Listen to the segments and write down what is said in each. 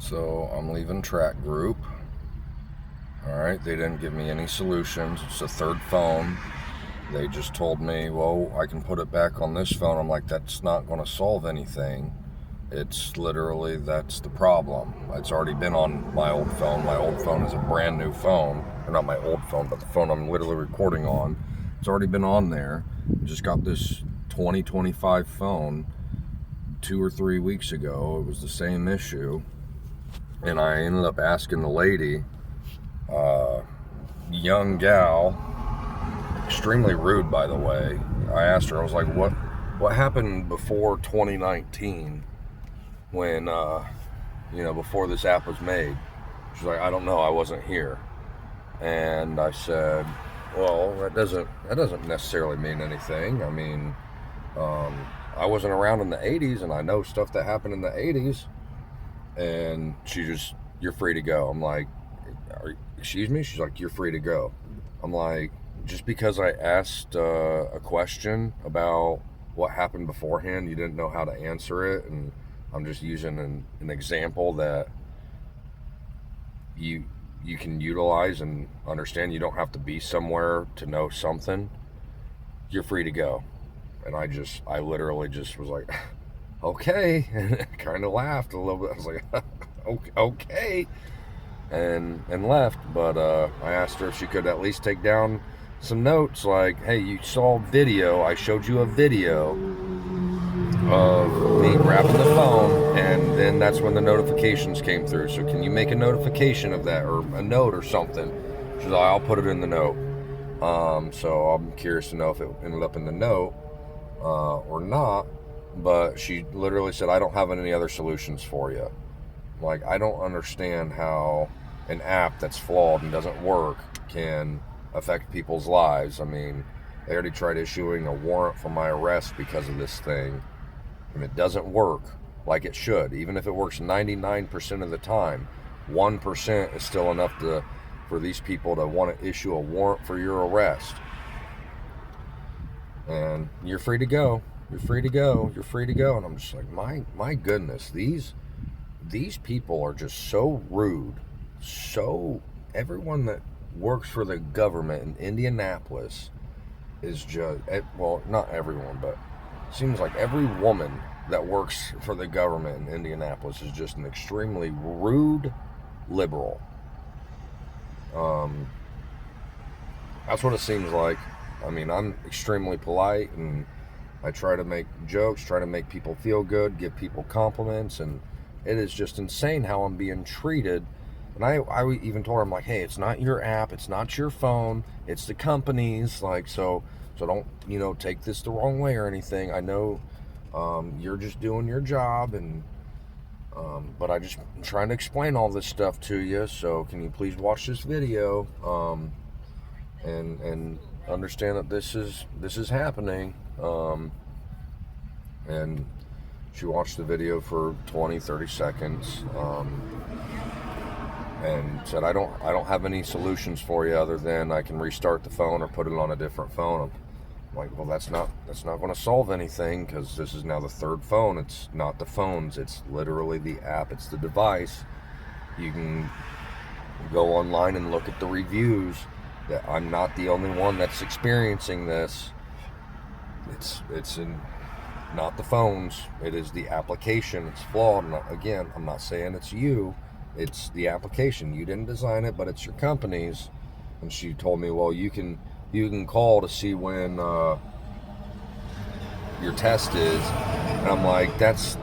So I'm leaving Tracgroup. Alright, they didn't give me any solutions. It's the third phone. They just told me, well, I can put it back on this phone. I'm like, that's not going to solve anything. It's literally, that's the problem. It's already been on my old phone. My old phone is a brand new phone. Or not my old phone, but the phone I'm literally recording on. It's already been on there. Just got this 2025 phone 2 or 3 weeks ago. It was the same issue. And I ended up asking the lady, young gal, extremely rude, by the way. I asked her, I was like, what happened before 2019 when, before this app was made? She's like, I don't know, I wasn't here. And I said, well, that doesn't necessarily mean anything. I mean, I wasn't around in the 80s, and I know stuff that happened in the 80s. And she just, you're free to go. I'm like, excuse me? She's like, you're free to go. I'm like, just because I asked a question about what happened beforehand, you didn't know how to answer it, and I'm just using an example that you can utilize and understand. You don't have to be somewhere to know something. You're free to go. And I literally just was like, okay, and kind of laughed a little bit. I was like, okay, and left. But I asked her if she could at least take down some notes, like, hey, you saw video. I showed you a video of me grabbing the phone, and then that's when the notifications came through. So can you make a notification of that, or a note or something? She's like, I'll put it in the note. So I'm curious to know if it ended up in the note or not. But she literally said, I don't have any other solutions for you. Like, I don't understand how an app that's flawed and doesn't work can affect people's lives. I mean, they already tried issuing a warrant for my arrest because of this thing, and it doesn't work like it should. Even if it works 99% of the time, 1% is still enough for these people to want to issue a warrant for your arrest. And you're free to go. You're free to go. You're free to go. And I'm just like, my goodness, these people are just so rude. So everyone that works for the government in Indianapolis is just, well, not everyone, but it seems like every woman that works for the government in Indianapolis is just an extremely rude liberal. That's what it seems like. I mean, I'm extremely polite, and I try to make jokes, try to make people feel good, give people compliments, and it is just insane how I'm being treated. And I even told her, I'm like, hey, it's not your app, it's not your phone, it's the company's. Like, so don't, take this the wrong way or anything. I know you're just doing your job, and but I'm trying to explain all this stuff to you. So can you please watch this video and understand that this is happening. And she watched the video for 20-30 seconds and said, I don't have any solutions for you other than I can restart the phone or put it on a different phone. I'm like, well, that's not going to solve anything, because this is now the third phone. It's not the phones, it's literally the app, it's the device. You can go online and look at the reviews. That I'm not the only one that's experiencing this. It's not the phones. It is the application. It's flawed. And again, I'm not saying it's you. It's the application. You didn't design it, but it's your company's. And she told me, well, you can call to see when your test is. And I'm like, that's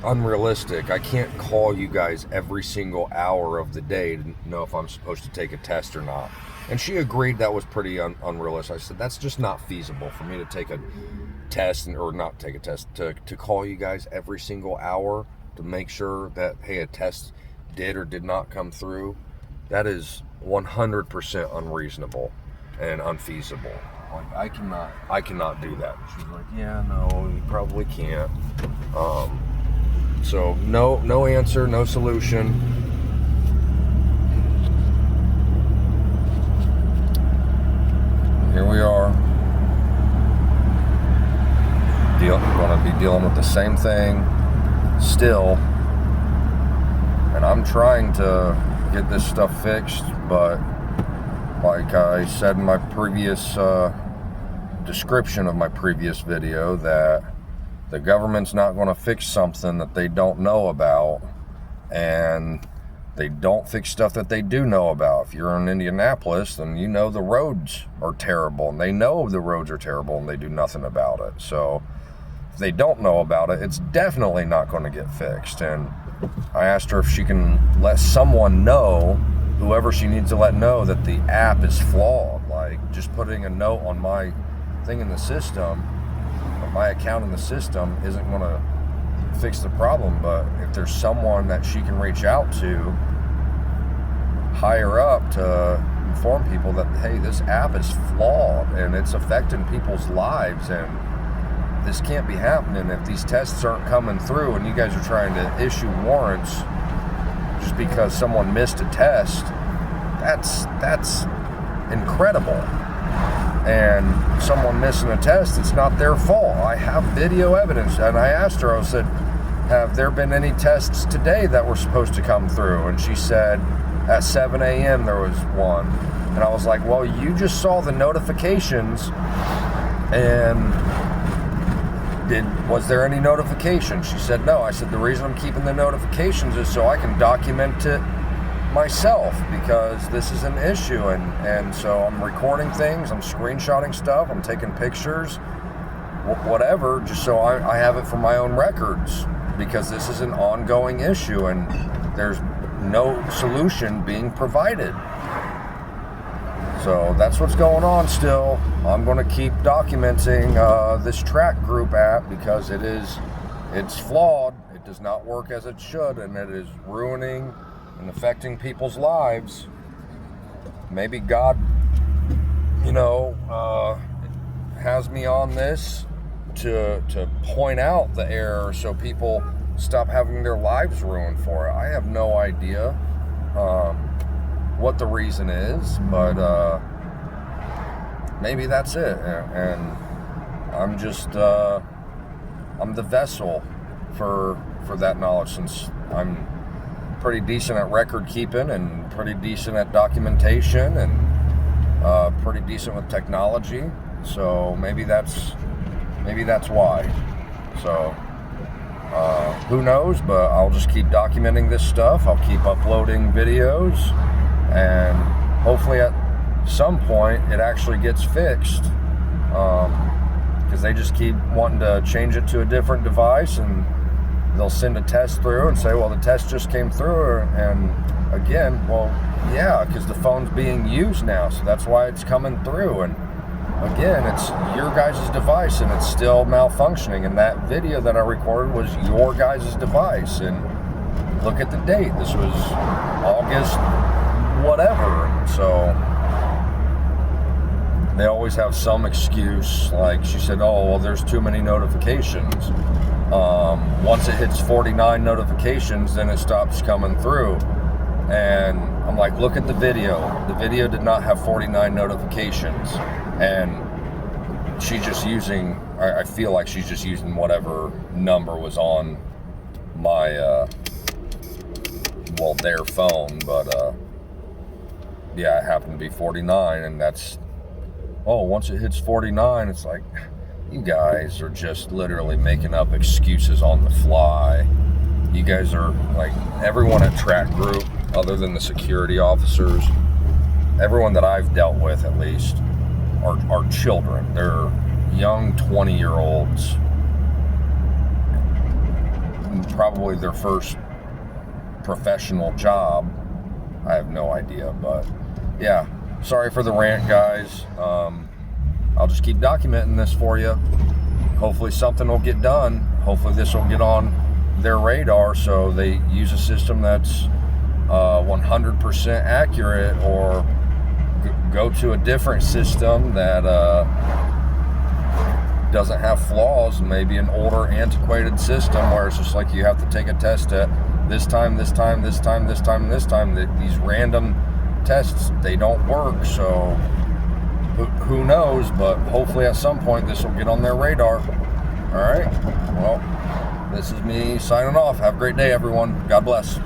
unrealistic. I can't call you guys every single hour of the day to know if I'm supposed to take a test or not. And she agreed that was pretty unrealistic. I said, that's just not feasible for me to take a test, or not take a test, to call you guys every single hour to make sure that, hey, a test did or did not come through. That is 100% unreasonable and unfeasible. Like, I cannot do that. She's like, yeah, no, you probably can't. So no answer, no solution. Here we are, going to be dealing with the same thing still, and I'm trying to get this stuff fixed, but like I said in my previous description of my previous video, that the government's not going to fix something that they don't know about, and they don't fix stuff that they do know about. If you're in Indianapolis, then you know the roads are terrible, and they know the roads are terrible, and they do nothing about it. So if they don't know about it, it's definitely not going to get fixed. And I asked her if she can let someone know, whoever she needs to let know, that the app is flawed. Like, just putting a note on my thing in the system, or my account in the system, isn't going to fix the problem. But if there's someone that she can reach out to higher up to inform people that, hey, this app is flawed and it's affecting people's lives, and this can't be happening if these tests aren't coming through, and you guys are trying to issue warrants just because someone missed a test. That's incredible. And someone missing a test, it's not their fault. I have video evidence. And I asked her, I said, have there been any tests today that were supposed to come through? And she said at 7 a.m. there was one. And I was like, well, you just saw the notifications, and was there any notification? She said no. I said, the reason I'm keeping the notifications is so I can document it myself, because this is an issue, and so I'm recording things, I'm screenshotting stuff, I'm taking pictures, whatever, just so I have it for my own records, because this is an ongoing issue and there's no solution being provided. So that's what's going on still. I'm going to keep documenting this Tracgroup app, because it's flawed. It does not work as it should, and it is ruining and affecting people's lives. Maybe God, has me on this to point out the error so people stop having their lives ruined for it. I have no idea what the reason is, but maybe that's it. And I'm just I'm the vessel for that knowledge, since I'm pretty decent at record keeping and pretty decent at documentation and pretty decent with technology. So maybe that's why. So who knows, but I'll just keep documenting this stuff. I'll keep uploading videos, and hopefully at some point it actually gets fixed, because they just keep wanting to change it to a different device, and they'll send a test through and say, well, the test just came through. And again, well, yeah, because the phone's being used now, so that's why it's coming through. And again, it's your guys' device, and it's still malfunctioning. And that video that I recorded was your guys' device. And look at the date. This was August whatever. So they always have some excuse. Like she said, oh, well, there's too many notifications. Once it hits 49 notifications, then it stops coming through. And I'm like, look at the video. The video did not have 49 notifications. And she's just using, I feel like she's just using whatever number was on my, their phone. But, yeah, it happened to be 49. And that's, once it hits 49, it's like, you guys are just literally making up excuses on the fly. You guys are like, everyone at Tracgroup, other than the security officers, everyone that I've dealt with at least, are children. They're young 20-year-olds. Probably their first professional job. I have no idea, but yeah. Sorry for the rant, guys. I'll just keep documenting this for you. Hopefully something will get done. Hopefully this will get on their radar, so they use a system that's 100% accurate, or go to a different system that doesn't have flaws, maybe an older, antiquated system where it's just like you have to take a test at this time, this time, this time, this time, and this time. These random tests, they don't work. So who knows, but hopefully at some point this will get on their radar. All right, well, this is me signing off. Have a great day, everyone. God bless.